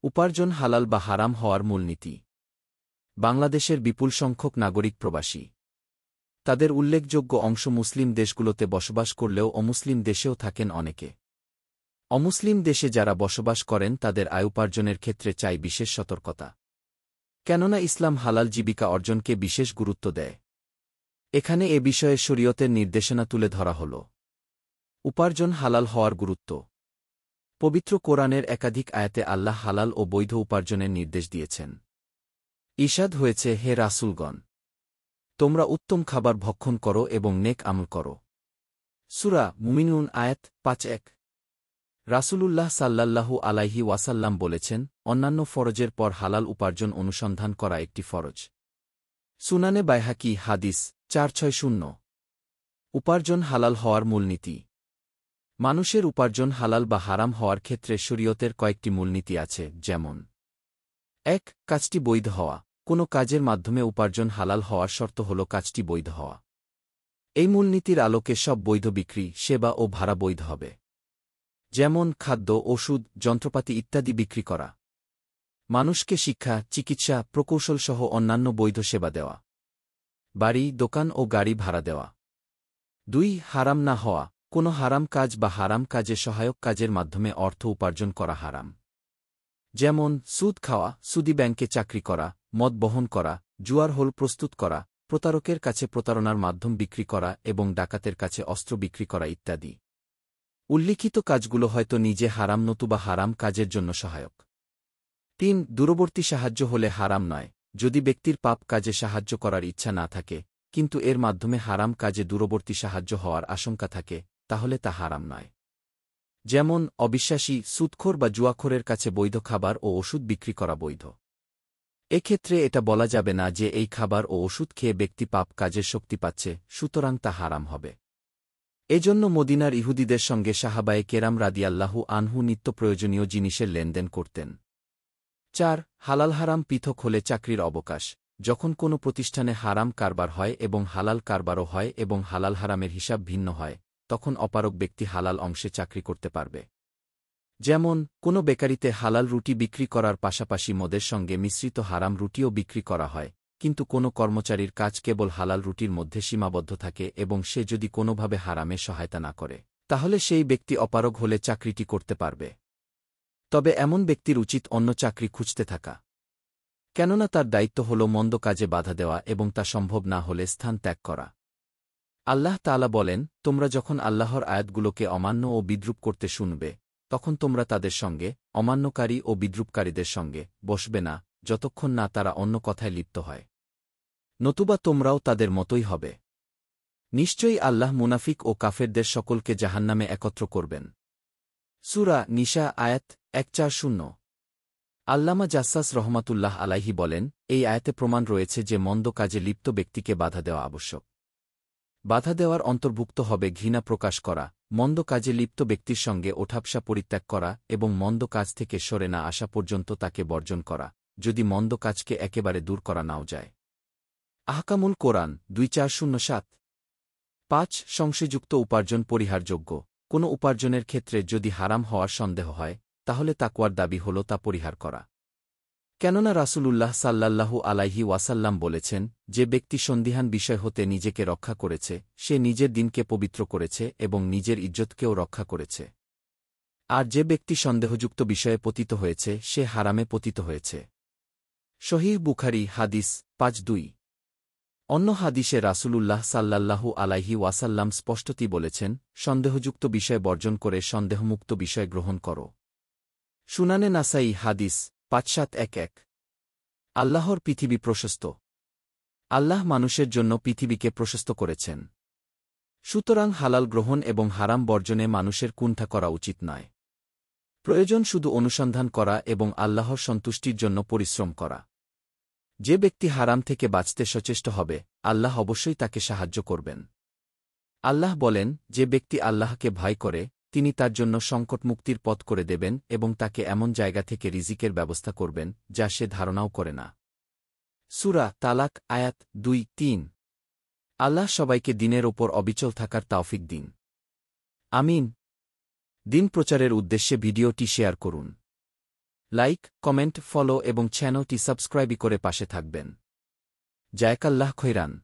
উপার্জন হালাল বা হারাম হওয়ার মূলনীতি। বাংলাদেশের বিপুল সংখ্যক নাগরিক প্রবাসী। তাদের উল্লেখযোগ্য অংশ মুসলিম দেশগুলোতে বসবাস করলেও অমুসলিম দেশেও থাকেন অনেকে। অমুসলিম দেশে যারা বসবাস করেন তাদের আয় উপার্জনের ক্ষেত্রে চাই বিশেষ সতর্কতা। কেননা ইসলাম হালাল জীবিকা অর্জনকে বিশেষ গুরুত্ব দেয়। এখানে এ বিষয়ে শরীয়তের নির্দেশনা তুলে ধরা হল। উপার্জন হালাল হওয়ার গুরুত্ব। পবিত্র কোরআনের একাধিক আয়াতে আল্লাহ হালাল ও বৈধ উপার্জনের নির্দেশ দিয়েছেন। ইরশাদ হয়েছে, হে রাসূলগণ, তোমরা উত্তম খাবার ভক্ষণ করো এবং নেক আমল করো। সূরা মুমিনুন আয়াত ৫-১। রাসূলুল্লাহ সাল্লাল্লাহু আলাইহি ওয়াসাল্লাম বলেছেন, অন্যান্য ফরজের পর হালাল উপার্জন অনুসন্ধান করা একটি ফরজ। সুনানে বাইহাকি হাদিস ৪৬০। উপার্জন হালাল হওয়ার মূলনীতি। মানুষের উপার্জন হালাল বা হারাম হওয়ার ক্ষেত্রে শরীয়তের কয়েকটি মূলনীতি আছে, যেমন ১. কাজটি বৈধ হওয়া। কোনো কাজের মাধ্যমে উপার্জন হালাল হওয়ার শর্ত হল কাজটি বৈধ হওয়া। এই মূলনীতির আলোকে সব বৈধ বিক্রি, সেবা ও ভাড়া বৈধ হবে। যেমন খাদ্য, ওষুধ, যন্ত্রপাতি ইত্যাদি বিক্রি করা। মানুষকে শিক্ষা, চিকিৎসা, প্রকৌশলসহ অন্যান্য বৈধ সেবা দেওয়া। বাড়ি, দোকান ও গাড়ি ভাড়া দেওয়া। ২. হারাম না হওয়া। কোনো হারাম কাজ বা হারাম কাজে সহায়ক কাজের মাধ্যমে অর্থ উপার্জন করা হারাম। যেমন সুদ খাওয়া, সুদি ব্যাংকে চাকরি করা, মদ বহন করা, জুয়ার হোল প্রস্তুত করা, প্রতারকের কাছে প্রতারণার মাধ্যম বিক্রি করা এবং ডাকাতের কাছে অস্ত্র বিক্রি করা ইত্যাদি। উল্লিখিত কাজগুলো হয়তো নিজে হারাম নতুবা হারাম কাজের জন্য সহায়ক। ৩. দূরবর্তী সাহায্য হলে হারাম নয়। যদি ব্যক্তির পাপ কাজে সাহায্য করার ইচ্ছা না থাকে, কিন্তু এর মাধ্যমে হারাম কাজে দূরবর্তী সাহায্য হওয়ার আশঙ্কা থাকে, তাহলে তা হারাম নয়। যেমন অবিশ্বাসী, সুদখোর বা জুয়াখোরের কাছে বৈধ খাবার ও ওষুধ বিক্রি করা বৈধ। এক্ষেত্রে এটা বলা যাবে না যে এই খাবার ও ওষুধ খেয়ে ব্যক্তি পাপ কাজের শক্তি পাচ্ছে, সুতরাং তা হারাম হবে। এজন্য মদিনার ইহুদিদের সঙ্গে সাহাবায়ে কেরাম রাদিয়াল্লাহু আনহু নিত্য প্রয়োজনীয় জিনিসের লেনদেন করতেন। ৪. হালাল হারাম পৃথক হলে চাকরির অবকাশ। যখন কোনো প্রতিষ্ঠানে হারাম কারবার হয় এবং হালাল কারবারও হয় এবং হালাল হারামের হিসাব ভিন্ন হয়, তখন অপারগ ব্যক্তি হালাল অংশে চাকরি করতে পারবে। যেমন কোনো বেকারিতে হালাল রুটি বিক্রি করার পাশাপাশি মদের সঙ্গে মিশ্রিত হারাম রুটিও বিক্রি করা হয়, কিন্তু কোনো কর্মচারীর কাজ কেবল হালাল রুটির মধ্যে সীমাবদ্ধ থাকে এবং সে যদি কোনোভাবে হারামে সহায়তা না করে, তাহলে সেই ব্যক্তি অপারগ হলে চাকরিটি করতে পারবে। তবে এমন ব্যক্তির উচিত অন্য চাকরি খুঁজতে থাকা। কেননা তার দায়িত্ব হল মন্দ কাজে বাধা দেওয়া এবং তা সম্ভব না হলে স্থান ত্যাগ করা। আল্লাহ তাআলা বলেন, তোমরা যখন আল্লাহর আয়াতগুলোকে অমান্য ও বিদ্রূপ করতে শুনবে, তখন তোমরা তাদের সঙ্গে, অমান্যকারী ও বিদ্রূপকারীদের সঙ্গে, বসবে না, যতক্ষণ না তারা অন্য কথায় লিপ্ত হয়। নতুবা তোমরাও তাদের মতোই হবে। নিশ্চয়ই আল্লাহ মুনাফিক ও কাফেরদের সকলকে জাহান্নামে একত্র করবেন। সূরা নিসা আয়াত ১৪০। আল্লামা জাসসাস রহমাতুল্লাহ আলাইহি বলেন, এই আয়াতে প্রমাণ রয়েছে যে মন্দ কাজে লিপ্ত ব্যক্তিকে বাধা দেওয়া আবশ্যক। বাধা দেওয়ার অন্তর্ভুক্ত হবে ঘৃণা প্রকাশ করা, মন্দ কাজে লিপ্ত ব্যক্তির সঙ্গে ওঠাবসা পরিত্যাগ করা এবং মন্দ কাজ থেকে সরে না আসা পর্যন্ত তাকে বর্জন করা, যদি মন্দ কাজকে একেবারে দূর করা নাও যায়। আহকামুল কোরআন ২৪০৭। ৫. সংশয়যুক্ত উপার্জন পরিহারযোগ্য। কোনো উপার্জনের ক্ষেত্রে যদি হারাম হওয়ার সন্দেহ হয়, তাহলে তাকওয়ার দাবি হল তা পরিহার করা। কেননা রাসূলুল্লাহ সাল্লাল্লাহু আলাইহি ওয়াসাল্লাম বলেছেন, যে ব্যক্তি সন্দিহান বিষয় হতে নিজেকে রক্ষা করেছে, সে নিজের দিনকে পবিত্র করেছে এবং নিজের ইজ্জতকেও রক্ষা করেছে। আর যে ব্যক্তি সন্দেহযুক্ত বিষয়ে পতিত হয়েছে, সে হারামে পতিত হয়েছে। সহিহ বুখারী হাদিস ৫-২। অন্য হাদিসে রাসূলুল্লাহ সাল্লাল্লাহু আলাইহি ওয়াসাল্লাম স্পষ্টতই বলেছেন, সন্দেহযুক্ত বিষয় বর্জন করে সন্দেহমুক্ত বিষয় গ্রহণ করো। সুনানে নাসাই হাদিস ৫৭১১। আল্লাহর পৃথিবী প্রশস্ত। আল্লাহ মানুষের জন্য পৃথিবীকে প্রশস্ত করেছেন। সুতরাং হালাল গ্রহণ এবং হারাম বর্জনে মানুষের কুণ্ঠা করা উচিত নয়। প্রয়োজন শুধু অনুসন্ধান করা এবং আল্লাহর সন্তুষ্টির জন্য পরিশ্রম করা। যে ব্যক্তি হারাম থেকে বাঁচতে সচেষ্ট হবে, আল্লাহ অবশ্যই তাকে সাহায্য করবেন। আল্লাহ বলেন, যে ব্যক্তি আল্লাহকে ভয় করে, তিনি তার জন্য সংকট মুক্তির পথ করে দেবেন এবং তাকে এমন জায়গা থেকে রিজিকের ব্যবস্থা করবেন, যা সে ধারণাও করে না। সূরা তালাক আয়াত ২-৩। আল্লাহ সবাইকে দ্বীনের ওপর অবিচল থাকার তাওফিক দিন। আমিন। দ্বীন প্রচারের উদ্দেশ্যে ভিডিওটি শেয়ার করুন। লাইক, কমেন্ট, ফলো এবং চ্যানেলটি সাবস্ক্রাইব করে পাশে থাকবেন। জায়াকাল্লাহ খৈরান।